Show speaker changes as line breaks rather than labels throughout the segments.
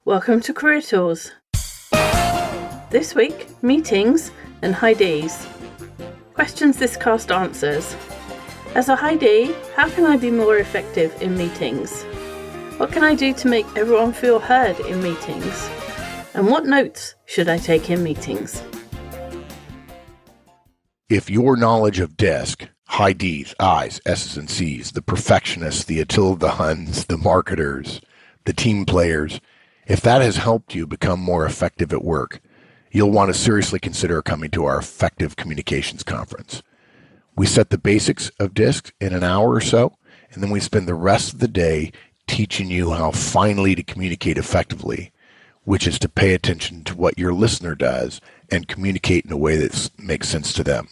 Welcome to Career Tools. This week, meetings and high Ds. Questions this cast answers. As a high D, how can I be more effective in meetings? What can I do to make everyone feel heard in meetings? And what notes should I take in meetings?
If your knowledge of DISC, high Ds, Is, S's, and C's, the perfectionists, the Attila the Huns, the marketers, the team players, if that has helped you become more effective at work, you'll want to seriously consider coming to our Effective Communications Conference. We set the basics of DISC in an hour or so, and then we spend the rest of the day teaching you how finally to communicate effectively, which is to pay attention to what your listener does and communicate in a way that makes sense to them.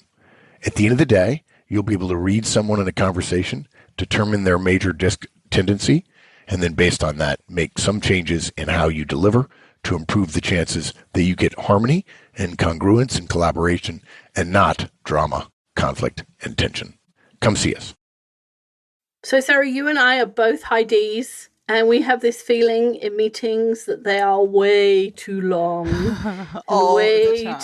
At the end of the day, you'll be able to read someone in a conversation, determine their major DISC tendency, and then based on that, make some changes in how you deliver to improve the chances that you get harmony and congruence and collaboration and not drama, conflict, and tension. Come see us.
So, Sarah, you and I are both high Ds, and we have this feeling in meetings that they are way too long, way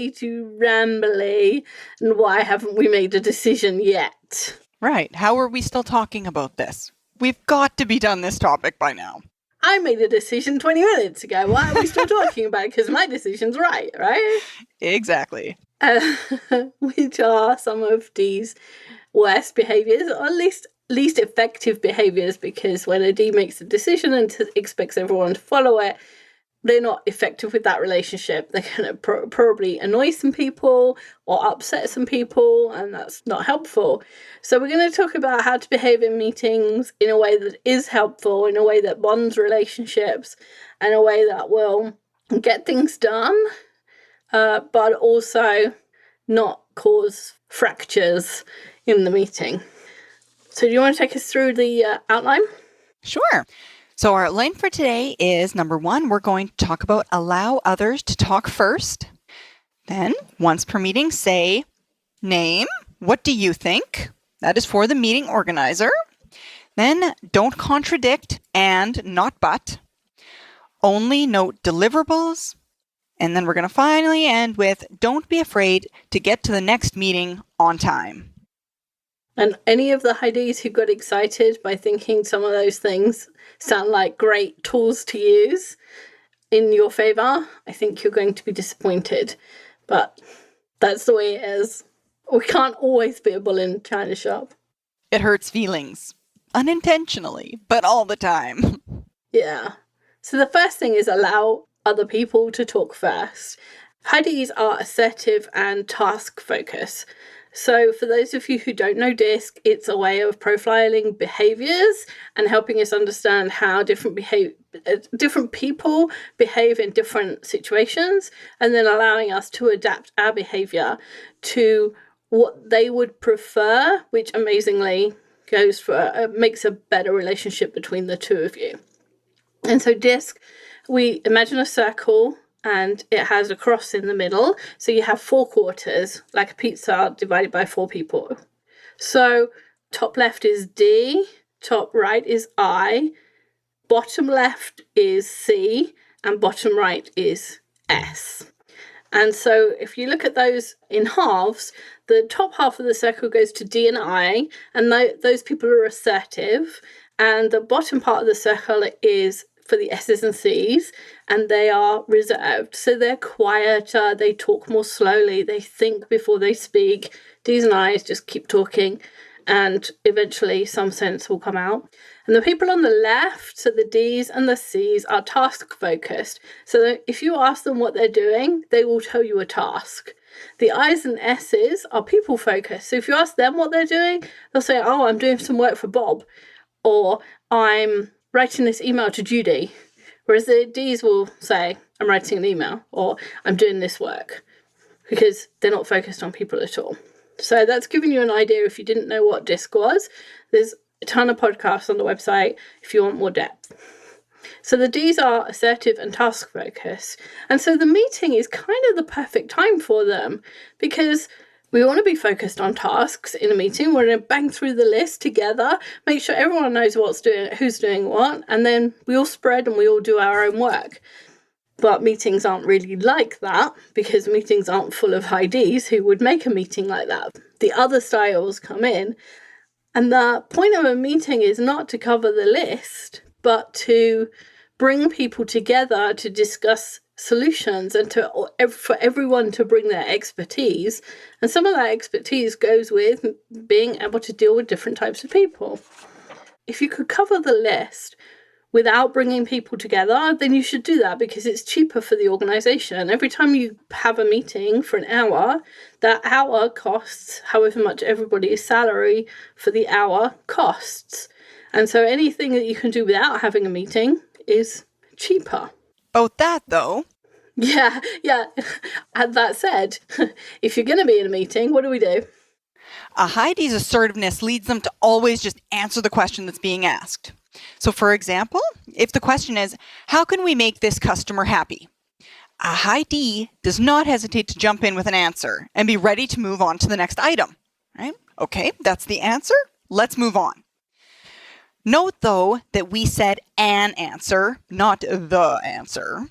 too rambly, and why haven't we made a decision yet?
Right. How are we still talking about this? We've got to be done this topic by now.
I made a decision 20 minutes ago. Why are we still talking about it? Because my decision's right?
Exactly.
Which are some of these worst behaviours, or at least effective behaviours, because when a D makes a decision and expects everyone to follow it, they're not effective with that relationship. They're going to probably annoy some people or upset some people, and that's not helpful. So we're going to talk about how to behave in meetings in a way that is helpful, in a way that bonds relationships, and a way that will get things done, but also not cause fractures in the meeting. So do you want to take us through the outline?
Sure. So our outline for today is, number one, we're going to talk about allow others to talk first. Then, once per meeting, say, name, what do you think? That is for the meeting organizer. Then, don't contradict and not but. Only note deliverables. And then we're going to finally end with, don't be afraid to get to the next meeting on time.
And any of the high Ds who got excited by thinking some of those things sound like great tools to use in your favour, I think you're going to be disappointed. But that's the way it is. We can't always be a bull in a china shop.
It hurts feelings. Unintentionally, but all the time.
Yeah. So the first thing is allow other people to talk first. High Ds are assertive and task focused. So for those of you who don't know DISC, it's a way of profiling behaviours and helping us understand how different people behave in different situations, and then allowing us to adapt our behaviour to what they would prefer, which amazingly makes a better relationship between the two of you. And so DISC, we imagine a circle, and it has a cross in the middle. So you have 4 quarters, like a pizza divided by 4 people. So top left is D, top right is I, bottom left is C, and bottom right is S. And so if you look at those in halves, the top half of the circle goes to D and I, and those people are assertive. And the bottom part of the circle is for the S's and C's, and they are reserved. So they're quieter, they talk more slowly, they think before they speak. D's and I's just keep talking, and eventually some sense will come out. And the people on the left, so the D's and the C's, are task focused. So if you ask them what they're doing, they will tell you a task. The I's and S's are people focused. So if you ask them what they're doing, they'll say, oh, I'm doing some work for Bob, or I'm writing this email to Judy. Whereas the D's will say, I'm writing an email, or I'm doing this work, because they're not focused on people at all. So that's giving you an idea if you didn't know what DISC was. There's a ton of podcasts on the website if you want more depth. So the D's are assertive and task focused. And so the meeting is kind of the perfect time for them, because We want to be focused on tasks in a meeting. We're going to bang through the list together, make sure everyone knows who's doing what, and then we all spread and we all do our own work. But meetings aren't really like that, because meetings aren't full of high Ds who would make a meeting like that. The other styles come in, and the point of a meeting is not to cover the list, but to bring people together to discuss solutions and for everyone to bring their expertise. And some of that expertise goes with being able to deal with different types of people. If you could cover the list without bringing people together, then you should do that, because it's cheaper for the organization. Every time you have a meeting for an hour, that hour costs however much everybody's salary for the hour costs. And so anything that you can do without having a meeting is cheaper.
About that, though.
Yeah. And that said, if you're going to be in a meeting, what do we do?
A high D's assertiveness leads them to always just answer the question that's being asked. So for example, if the question is, how can we make this customer happy? A high D does not hesitate to jump in with an answer and be ready to move on to the next item. Right? Okay, that's the answer. Let's move on. Note, though, that we said an answer, not the answer.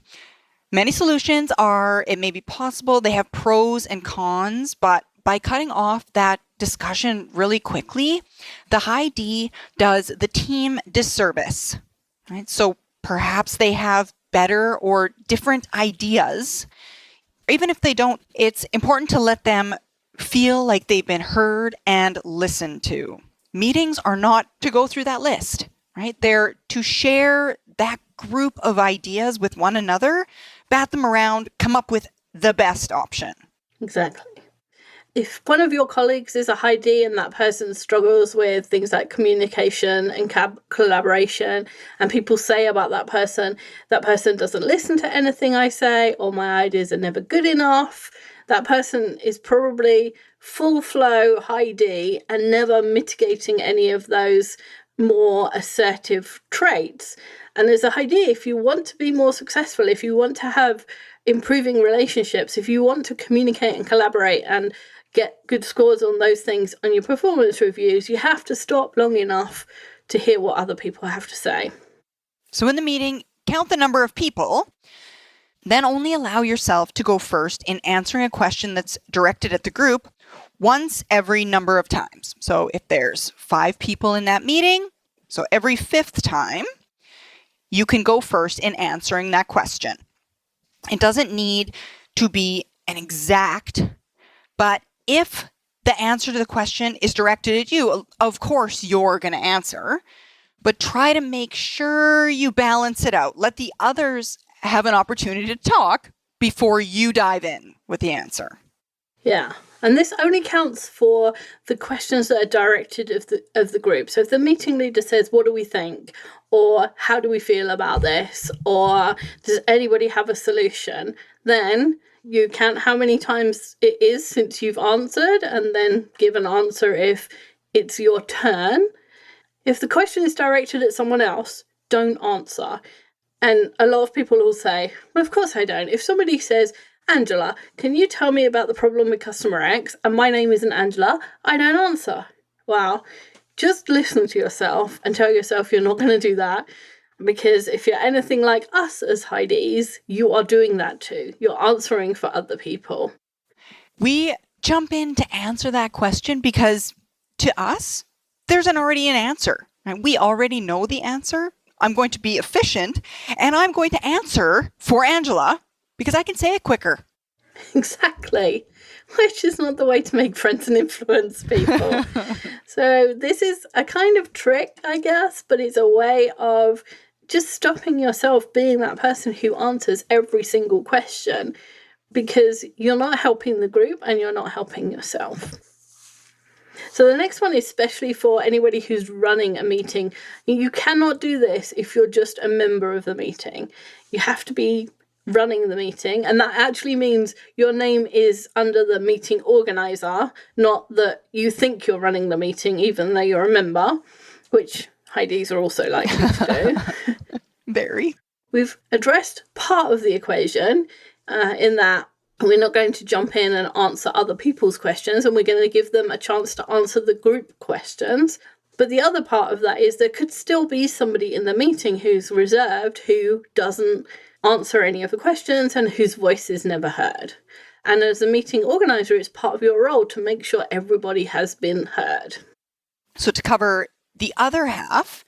Many solutions it may be possible, they have pros and cons, but by cutting off that discussion really quickly, the high D does the team disservice. Right? So perhaps they have better or different ideas. Even if they don't, it's important to let them feel like they've been heard and listened to. Meetings are not to go through that list, right? They're to share that group of ideas with one another, bat them around, come up with the best option.
Exactly. If one of your colleagues is a high D and that person struggles with things like communication and collaboration, and people say about that person doesn't listen to anything I say, or my ideas are never good enough, that person is probably full flow high D and never mitigating any of those more assertive traits. And as a high D, if you want to be more successful, if you want to have improving relationships, if you want to communicate and collaborate and get good scores on those things on your performance reviews, you have to stop long enough to hear what other people have to say.
So in the meeting, count the number of people, then only allow yourself to go first in answering a question that's directed at the group once every number of times. So if there's 5 people in that meeting, so every 5th time, you can go first in answering that question. It doesn't need to be an exact, but if the answer to the question is directed at you, of course you're going to answer, but try to make sure you balance it out. Let the others have an opportunity to talk before you dive in with the answer.
Yeah. And this only counts for the questions that are directed of the group. So if the meeting leader says, what do we think? Or how do we feel about this? Or does anybody have a solution? Then you count how many times it is since you've answered, and then give an answer if it's your turn. If the question is directed at someone else, don't answer. And a lot of people will say, well, of course I don't. If somebody says, Angela, can you tell me about the problem with customer X? And my name isn't Angela, I don't answer. Well, just listen to yourself and tell yourself you're not going to do that. Because if you're anything like us as high Ds, you are doing that too. You're answering for other people.
We jump in to answer that question because to us, there's already an answer. Right? We already know the answer. I'm going to be efficient and I'm going to answer for Angela because I can say it quicker.
Exactly. Which is not the way to make friends and influence people. So this is a kind of trick, I guess, but it's a way of just stopping yourself being that person who answers every single question, because you're not helping the group and you're not helping yourself. So the next one is especially for anybody who's running a meeting. You cannot do this if you're just a member of the meeting. You have to be running the meeting, and that actually means your name is under the meeting organizer, not that you think you're running the meeting even though you're a member, which high Ds are also likely to do.
Very.
We've addressed part of the equation in that We're not going to jump in and answer other people's questions, and we're going to give them a chance to answer the group questions. But the other part of that is there could still be somebody in the meeting who's reserved, who doesn't answer any of the questions and whose voice is never heard. And as a meeting organizer, it's part of your role to make sure everybody has been heard.
So to cover the other half,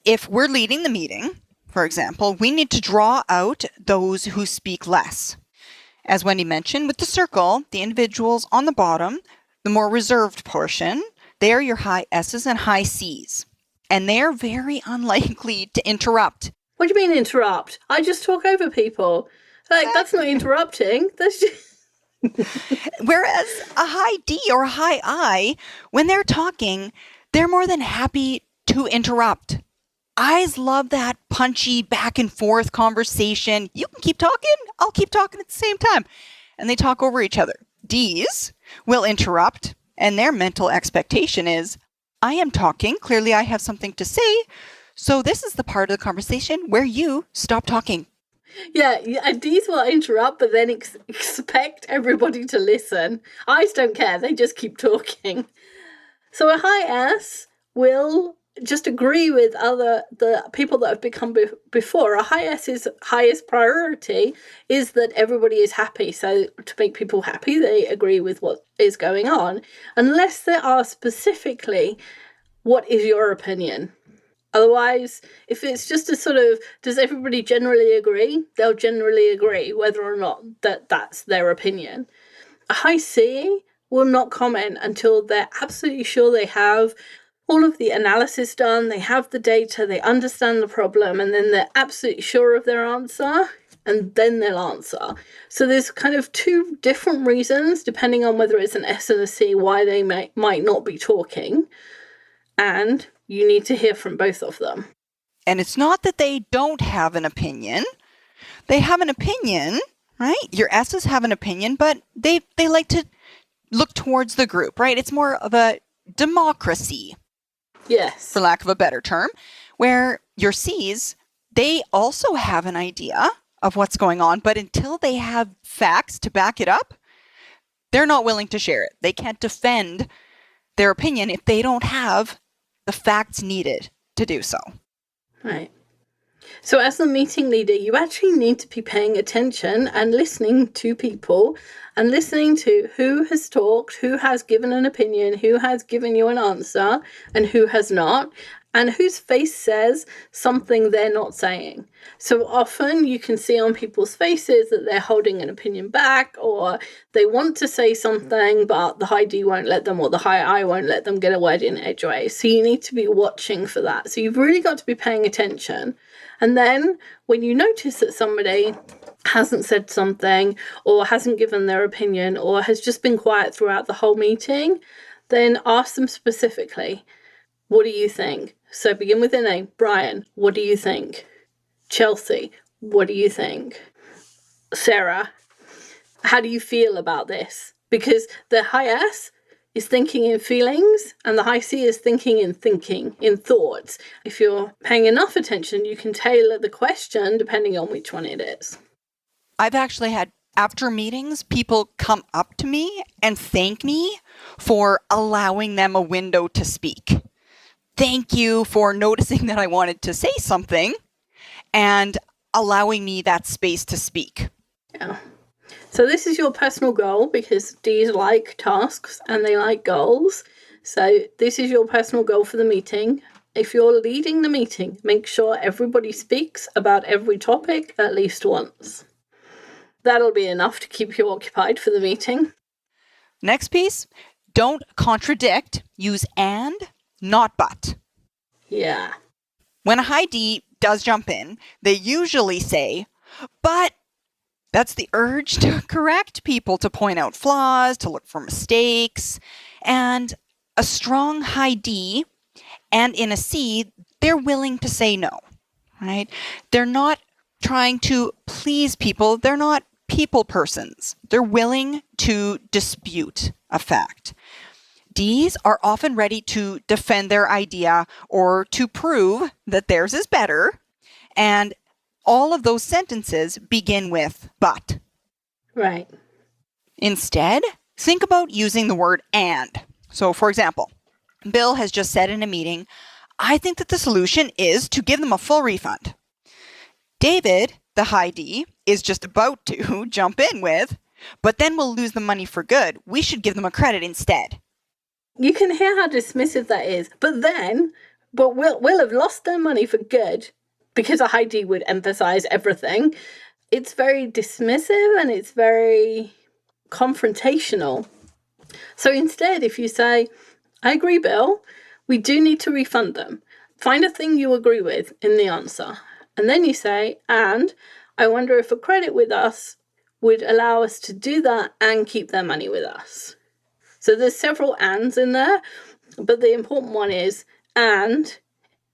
if we're leading the meeting, for example, we need to draw out those who speak less. As Wendy mentioned, with the circle, the individuals on the bottom, the more reserved portion, they're your high S's and high C's. And they're very unlikely to interrupt.
What do you mean interrupt? I just talk over people. That's not interrupting. That's just...
Whereas a high D or a high I, when they're talking, they're more than happy to interrupt. I's love that punchy back and forth conversation. You can keep talking, I'll keep talking at the same time. And they talk over each other. D's will interrupt, and their mental expectation is, I am talking, clearly I have something to say, so this is the part of the conversation where you stop talking.
Yeah, D's will interrupt, but then expect everybody to listen. I's don't care, they just keep talking. So a high S will just agree with the people that have become before. A high S's highest priority is that everybody is happy. So to make people happy, they agree with what is going on, unless they are specifically, what is your opinion? Otherwise, if it's just a sort of, does everybody generally agree? They'll generally agree whether or not that's their opinion. A high C will not comment until they're absolutely sure they have all of the analysis done, they have the data, they understand the problem, and then they're absolutely sure of their answer, and then they'll answer. So there's kind of two different reasons, depending on whether it's an S and a C, why they might not be talking. And you need to hear from both of them.
And it's not that they don't have an opinion. They have an opinion, right? Your S's have an opinion, but they like to look towards the group, right? It's more of a democracy.
Yes.
For lack of a better term, where your C's, they also have an idea of what's going on, but until they have facts to back it up, they're not willing to share it. They can't defend their opinion if they don't have the facts needed to do so.
Right. So as the meeting leader, you actually need to be paying attention and listening to people and listening to who has talked, who has given an opinion, who has given you an answer, and who has not, and whose face says something they're not saying. So often you can see on people's faces that they're holding an opinion back, or they want to say something, but the high D won't let them, or the high I won't let them get a word in edgeways. So you need to be watching for that. So you've really got to be paying attention. And then when you notice that somebody hasn't said something, or hasn't given their opinion, or has just been quiet throughout the whole meeting, then ask them specifically, what do you think? So begin with their name. Brian, what do you think? Chelsea, what do you think? Sarah, how do you feel about this? Because the high S is thinking in feelings, and the high C is thinking, in thoughts. If you're paying enough attention, you can tailor the question depending on which one it is.
I've actually had, after meetings, people come up to me and thank me for allowing them a window to speak. Thank you for noticing that I wanted to say something and allowing me that space to speak.
Yeah. So this is your personal goal, because D's like tasks and they like goals. So this is your personal goal for the meeting. If you're leading the meeting, make sure everybody speaks about every topic at least once. That'll be enough to keep you occupied for the meeting.
Next piece, don't contradict. Use and, not but.
Yeah.
When a high D does jump in, they usually say, but that's the urge to correct people, to point out flaws, to look for mistakes. And a strong high D and in a C, they're willing to say no, right? They're not trying to please people. They're not people persons. They're willing to dispute a fact. Ds are often ready to defend their idea or to prove that theirs is better. And all of those sentences begin with but.
Right.
Instead, think about using the word and. So, for example, Bill has just said in a meeting, I think that the solution is to give them a full refund. David, the high D, is just about to jump in with, but then we'll lose the money for good. We should give them a credit instead.
You can hear how dismissive that is. But we'll have lost their money for good because a high D would emphasize everything. It's very dismissive and it's very confrontational. So instead, if you say, I agree, Bill, we do need to refund them. Find a thing you agree with in the answer. And then you say, and I wonder if a credit with us would allow us to do that and keep their money with us. So there's several ands in there, but the important one is, and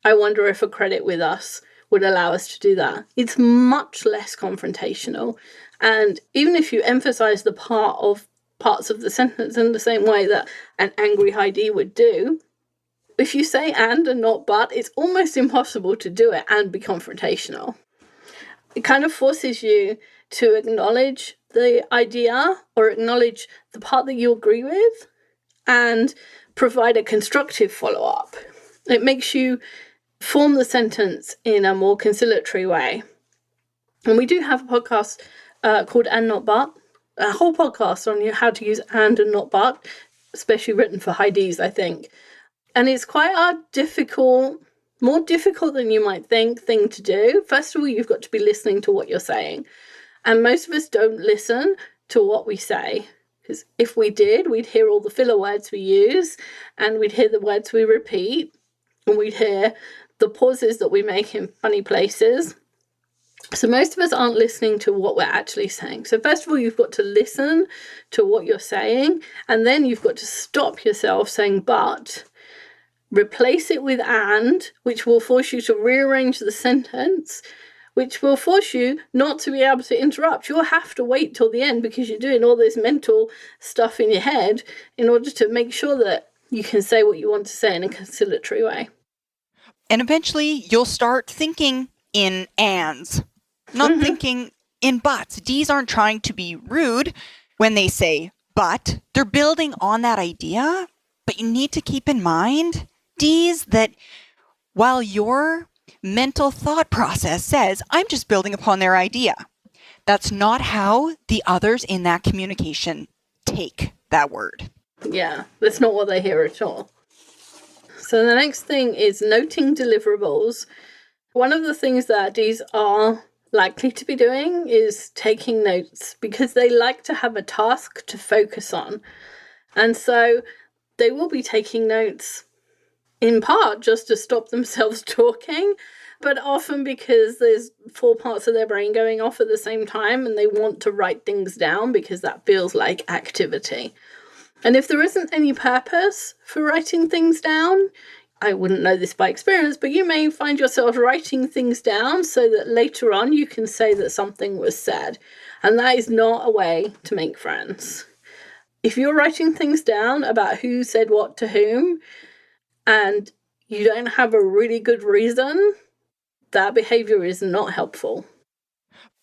I wonder if a credit with us would allow us to do that. It's much less confrontational. And even if you emphasize the parts of the sentence in the same way that an angry high D would do, if you say and not but, it's almost impossible to do it and be confrontational. It kind of forces you to acknowledge the idea or acknowledge the part that you agree with and provide a constructive follow-up. It makes you form the sentence in a more conciliatory way. And we do have a podcast called And Not But, a whole podcast on how to use and not but, especially written for high Ds, I think. And it's quite a difficult, more difficult than you might think, thing to do. First of all, you've got to be listening to what you're saying. And most of us don't listen to what we say. Because if we did, we'd hear all the filler words we use, and we'd hear the words we repeat, and we'd hear the pauses that we make in funny places. So most of us aren't listening to what we're actually saying. So first of all, you've got to listen to what you're saying, and then you've got to stop yourself saying but, replace it with and, which will force you to rearrange the sentence, which will force you not to be able to interrupt. You'll have to wait till the end because you're doing all this mental stuff in your head in order to make sure that you can say what you want to say in a conciliatory way.
And eventually you'll start thinking in ands, not thinking in buts. Ds aren't trying to be rude when they say but. They're building on that idea, but you need to keep in mind, Ds, that while your mental thought process says, I'm just building upon their idea, that's not how the others in that communication take that word.
Yeah, that's not what they hear at all. So the next thing is noting deliverables. One of the things that Ds are likely to be doing is taking notes because they like to have a task to focus on. And so they will be taking notes in part just to stop themselves talking, but often because there's 4 parts of their brain going off at the same time and they want to write things down because that feels like activity. And if there isn't any purpose for writing things down, I wouldn't know this by experience, but you may find yourself writing things down so that later on you can say that something was said. And that is not a way to make friends. If you're writing things down about who said what to whom, and you don't have a really good reason, that behavior is not helpful.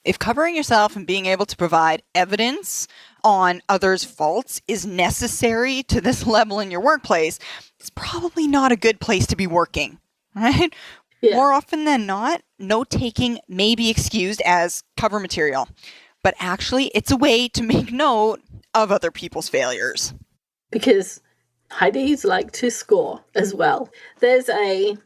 If covering yourself and being able to provide evidence on others' faults is necessary to this level in your workplace, it's probably not a good place to be working, right? Yeah. More often than not, note-taking may be excused as cover material, but actually it's a way to make note of other people's failures.
Because high Ds like to score as well. There's a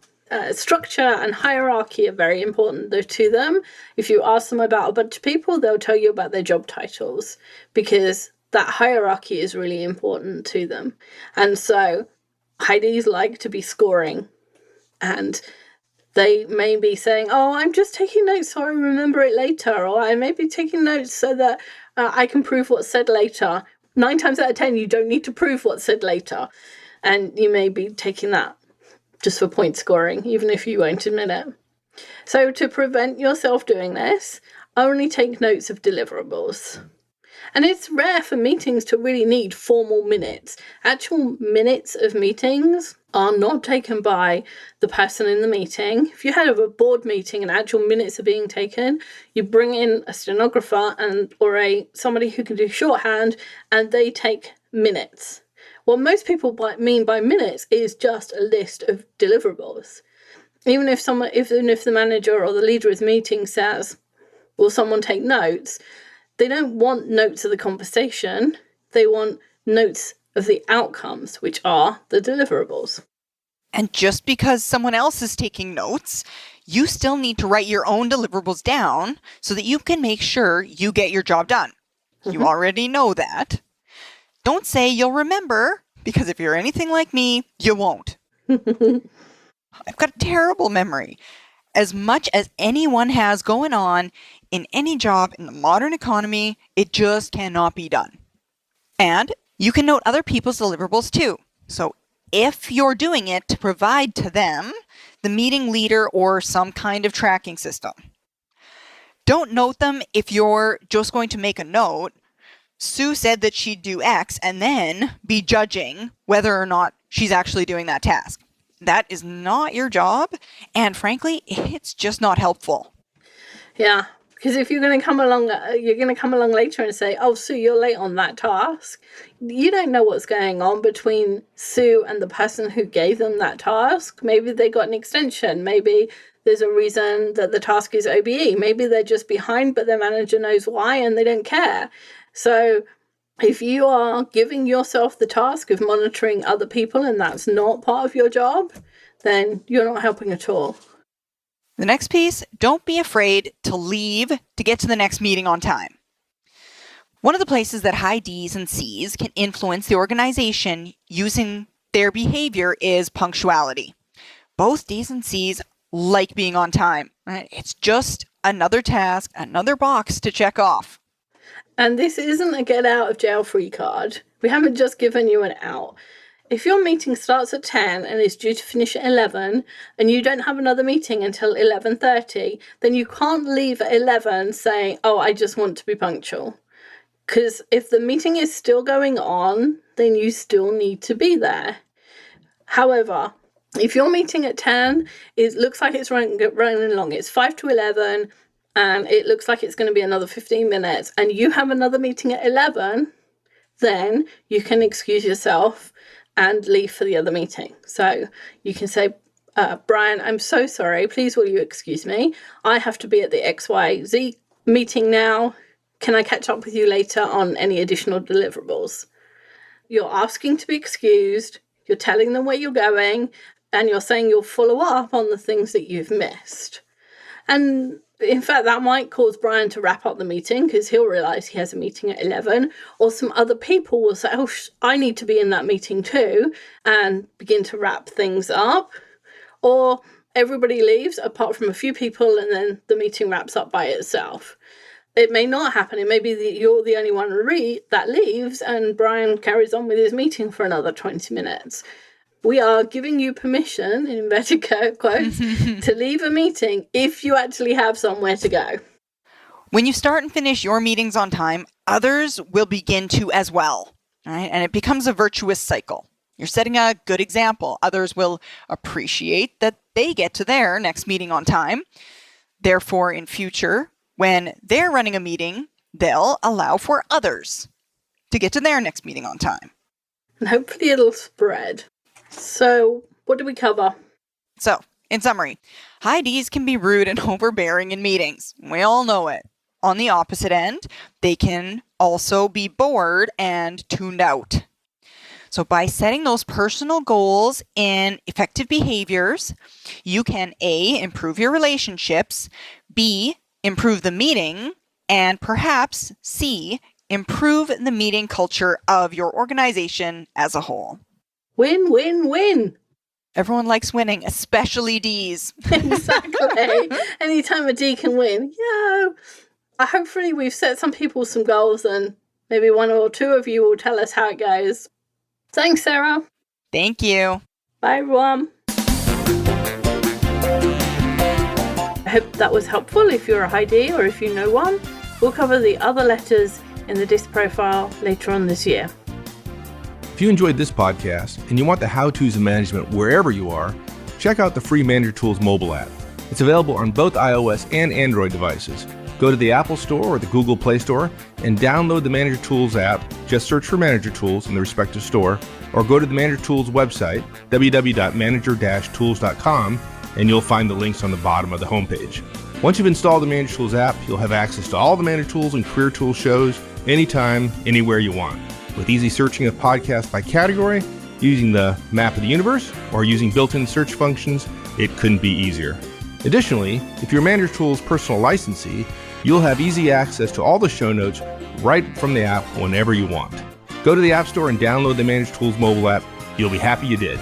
structure and hierarchy are very important to them. If you ask them about a bunch of people, they'll tell you about their job titles because that hierarchy is really important to them. And so high Ds like to be scoring, and they may be saying, oh, I'm just taking notes so I remember it later, or I may be taking notes so that I can prove what's said later. 9 times out of 10, you don't need to prove what's said later. And you may be taking that just for point scoring, even if you won't admit it. So to prevent yourself doing this, only take notes of deliverables. And it's rare for meetings to really need formal minutes. Actual minutes of meetings are not taken by the person in the meeting. If you had a board meeting and actual minutes are being taken, you bring in a stenographer or somebody who can do shorthand, and they take minutes. What most people mean by minutes is just a list of deliverables. Even if the manager or the leader of the meeting says, will someone take notes? They don't want notes of the conversation. They want notes of the outcomes, which are the deliverables.
And just because someone else is taking notes, you still need to write your own deliverables down so that you can make sure you get your job done. You already know that. Don't say you'll remember, because if you're anything like me, you won't. I've got a terrible memory. As much as anyone has going on in any job in the modern economy, it just cannot be done. And you can note other people's deliverables too. So if you're doing it to provide to them, the meeting leader, or some kind of tracking system. Don't note them if you're just going to make a note. Sue said that she'd do X and then be judging whether or not she's actually doing that task. That is not your job, and frankly, it's just not helpful.
Yeah, because if you're going to come along later and say, "Oh, Sue, you're late on that task," you don't know what's going on between Sue and the person who gave them that task. Maybe they got an extension. Maybe there's a reason that the task is OBE. Maybe they're just behind, but their manager knows why and they don't care. So if you are giving yourself the task of monitoring other people and that's not part of your job, then you're not helping at all.
The next piece, don't be afraid to leave to get to the next meeting on time. One of the places that high D's and C's can influence the organization using their behavior is punctuality. Both D's and C's like being on time. Right? It's just another task, another box to check off.
And this isn't a get out of jail free card. We haven't just given you an out. If your meeting starts at 10 and is due to finish at 11 and you don't have another meeting until 11:30, then you can't leave at 11 saying, "Oh, I just want to be punctual." Because if the meeting is still going on, then you still need to be there. However, if your meeting at 10, it looks like it's running along, it's 5 to 11, and it looks like it's going to be another 15 minutes, and you have another meeting at 11, then you can excuse yourself and leave for the other meeting. So you can say, "Brian, I'm so sorry. Please will you excuse me? I have to be at the XYZ meeting now. Can I catch up with you later on any additional deliverables?" You're asking to be excused, you're telling them where you're going, and you're saying you'll follow up on the things that you've missed. And in fact, that might cause Brian to wrap up the meeting because he'll realise he has a meeting at 11, or some other people will say, "Oh, I need to be in that meeting too," and begin to wrap things up. Or everybody leaves apart from a few people and then the meeting wraps up by itself. It may not happen. It may be that you're the only one that leaves and Brian carries on with his meeting for another 20 minutes. We are giving you permission, in inverted quotes, to leave a meeting if you actually have somewhere to go.
When you start and finish your meetings on time, others will begin to as well, right? And it becomes a virtuous cycle. You're setting a good example. Others will appreciate that they get to their next meeting on time. Therefore, in future, when they're running a meeting, they'll allow for others to get to their next meeting on time.
And hopefully it'll spread. So, what do we cover?
So, in summary, high Ds can be rude and overbearing in meetings. We all know it. On the opposite end, they can also be bored and tuned out. So by setting those personal goals in effective behaviors, you can A, improve your relationships, B, improve the meeting, and perhaps C, improve the meeting culture of your organization as a whole.
Win, win, win.
Everyone likes winning, especially Ds.
Exactly. Anytime a D can win. Yeah. Hopefully we've set some people some goals and maybe one or two of you will tell us how it goes. Thanks, Sarah.
Thank you.
Bye, everyone. I hope that was helpful if you're a high D or if you know one. We'll cover the other letters in the DISC profile later on this year.
If you enjoyed this podcast and you want the how-tos of management wherever you are, check out the free Manager Tools mobile app. It's available on both iOS and Android devices. Go to the Apple Store or the Google Play Store and download the Manager Tools app. Just search for Manager Tools in the respective store, or go to the Manager Tools website, www.manager-tools.com, and you'll find the links on the bottom of the homepage. Once you've installed the Manager Tools app, you'll have access to all the Manager Tools and Career Tools shows anytime, anywhere you want. With easy searching of podcasts by category, using the map of the universe, or using built-in search functions, it couldn't be easier. Additionally, if you're Manager Tools personal licensee, you'll have easy access to all the show notes right from the app whenever you want. Go to the App Store and download the Manager Tools mobile app. You'll be happy you did.